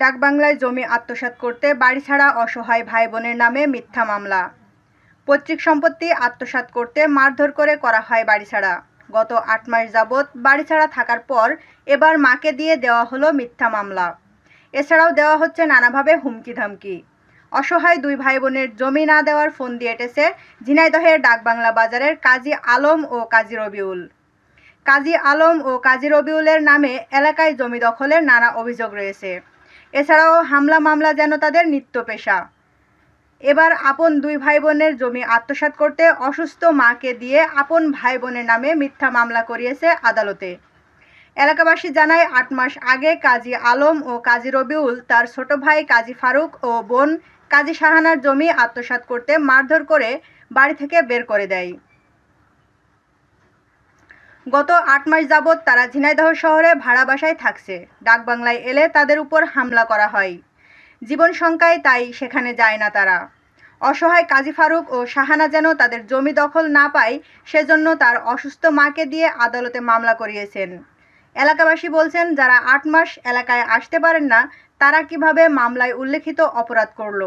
ডাকবাংলায় জমি আত্মসাৎ করতে বাড়ি ছাড়া অসহায় ভাই বোনের নামে মিথ্যা মামলা। পৈতৃক সম্পত্তি আত্মসাৎ করতে মারধর করে করা হয় বাড়িছাড়া। গত ৮ মাস যাবৎ বাড়িছাড়া থাকার পর এবার মাকে দিয়ে দেওয়া হলো মিথ্যা মামলা। এছাড়াও দেওয়া হচ্ছে নানাভাবে হুমকি ধামকি। অসহায় দুই ভাই বোনের জমি না দেওয়ার ফোন দিয়ে এটেছে ঝিনাইদহের ডাকবাংলা বাজারের কাজী আলম ও কাজী রবিউল। কাজী আলম ও কাজী রবিউলের নামে এলাকায় জমি দখলের নানা অভিযোগ রয়েছে। এছাড়াও হামলা মামলা যেন তাদের নিত্য পেশা। এবার আপন দুই ভাই বোনের জমি আত্মসাৎ করতে অসুস্থ মাকে দিয়ে আপন ভাই বোনের নামে মিথ্যা মামলা করিয়েছে আদালতে। এলাকাবাসী জানায় ৮ মাস আগে কাজী আলম ও কাজী রবিউল তার ছোট ভাই কাজী ফারুক ও বোন কাজী শাহানার জমি আত্মসাৎ করতে মারধর করে বাড়ি থেকে বের করে দেয়। গত ৮ মাস যাবৎ তারা ঝিনাইদহ শহরে ভাড়া বাসায় থাকছে। ডাকবাংলায় এলে তাদের উপর হামলা করা হয়। জীবন শঙ্কায় তাই সেখানে যায় না তারা। অসহায় কাজী ফারুক ও শাহানা যেন তাদের জমি দখল না পায় সেজন্য তার অসুস্থ মাকে দিয়ে আদালতে মামলা করিয়েছেন। এলাকাবাসী বলছেন, যারা ৮ মাস এলাকায় আসতে পারেন না তারা কিভাবে মামলায় উল্লেখিত অপরাধ করল।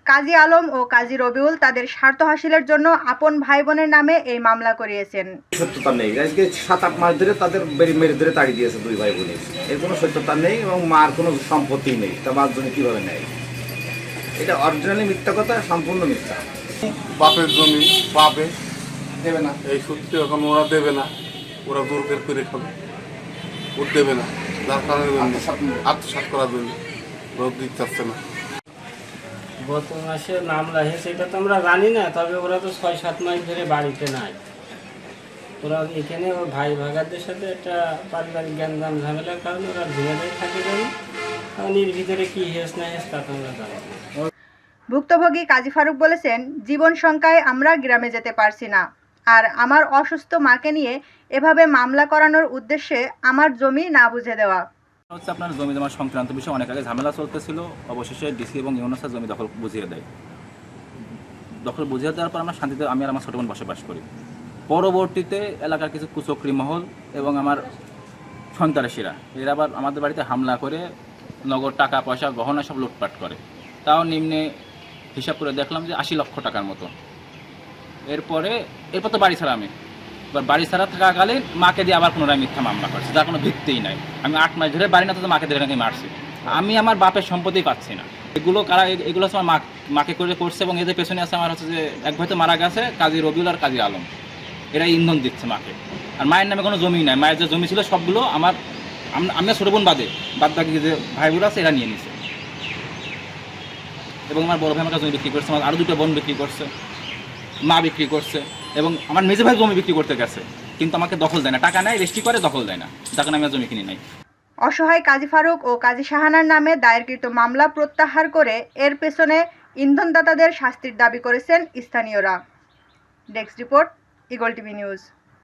কাজী আলম ও কাজী রবিউল তাদের স্বার্থ হাসিলের জন্য আপন ভাই বোনের নামে এই মামলা করিয়েছেন। সত্যতা নেই। আজকে ৭-৮ মাস ধরে তাদের মেরে ধরে তাড়ি দিয়েছে দুই ভাই বোনের। এর কোনো সত্যতা নেই এবং মার কোনো সম্পত্তি নেই। তা মার জমি কীভাবে নেয়? এটা অরিজিনালি মিথ্যা কথা, সম্পূর্ণ মিথ্যা। বাপের জমি বাপে দেবে না, এই সত্যি এখন ওরা দেবে না, ওরা জোর বের করে খাবে, ওর দেবে না, যার কারণে আত্মসাৎ করার জন্য ওরা দিতে চাচ্ছে না। গত মাসে মামলা হয়েছে এটা তো আমরা জানি না, তবে ওরা তো ৬-৭ মাস ধরে বাড়িতে নাই। ওরা এখানে ওর ভাই ভাগাদের সাথে একটা পারিবারিক জ্ঞানদাম ঝামেলার কারণে ওরা ঝিনাইদহে থাকে জানি, কারণ এর ভিতরে কী হেস না হেস তা তো আমরা জানি না। ভুক্তভোগী কাজী ফারুক বলেছেন, জীবন শঙ্কায় আমরা গ্রামে যেতে পারছি না, আর আমার অসুস্থ মাকে নিয়ে এভাবে মামলা করানোর উদ্দেশ্যে আমার জমি না বুঝে দেওয়া। হচ্ছে আপনার জমি জমা সংক্রান্ত বিষয়ে অনেক আগে ঝামেলা চলতেছিল। অবশেষে ডিসি এবং ইউনুসের জমি দখল বুঝিয়ে দেয়। দখল বুঝিয়ে দেওয়ার পর আমরা শান্তিতে আমি আর আমার ছোট বোন বসবাস করি। পরবর্তীতে এলাকার কিছু কুচক্রী মহল এবং আমার সন্ত্রাসীরা এরা আবার আমাদের বাড়িতে হামলা করে নগদ টাকা পয়সা গহনা সব লুটপাট করে। তাও নিম্নে হিসাব করে দেখলাম যে ৮০ লক্ষ টাকার মতো। এরপর তো বাড়ি ছাড়া আমি এবার বাড়ি ছাড়া থাকাকালীন মাকে দিয়ে আবার পুনরায় মিথ্যা মামলা করছে, যার কোনো ভিত্তিই নাই। আমি ৮ মাস ধরে বাড়ি না তো মাকে দিয়ে নাকি মারছি। আমি আমার বাপের সম্পত্তি পাচ্ছি না। এগুলো কারা? এগুলো হচ্ছে আমার মাকে করে করছে এবং এদের পেছনে আছে আমার হচ্ছে যে এক ভাই তো মারা গেছে, কাজী রবিউল আর কাজী আলম। এরা ইন্ধন দিচ্ছে মাকে। আর মায়ের নামে কোনো জমি নাই। মায়ের যে জমি ছিল সবগুলো আমি ছোট বোন বাদ বাকি যে ভাইগুলো আছে এরা নিয়ে নিছে। এবং আমার বড় ভাই আমাকে জমি বিক্রি করছে, আমার আরও 2টা বোন বিক্রি করছে, মা বিক্রি করছে এবং আমার মেজে ভাই জমি বিক্রি করতে গেছে, কিন্তু আমাকে দখল দেয় না, টাকা নেয়, রেজিস্ট্রি করে দখল দেয় না, যার কারণে আমি জমি কিনি নাই। অসহায় কাজী ফারুক ও কাজী শাহানার নামে দায়েরকৃত মামলা প্রত্যাহার করে এর পেছনে ইন্ধনদাতাদের শাস্তির দাবি করেছেন স্থানীয়রা। Desk report, eagle TV news.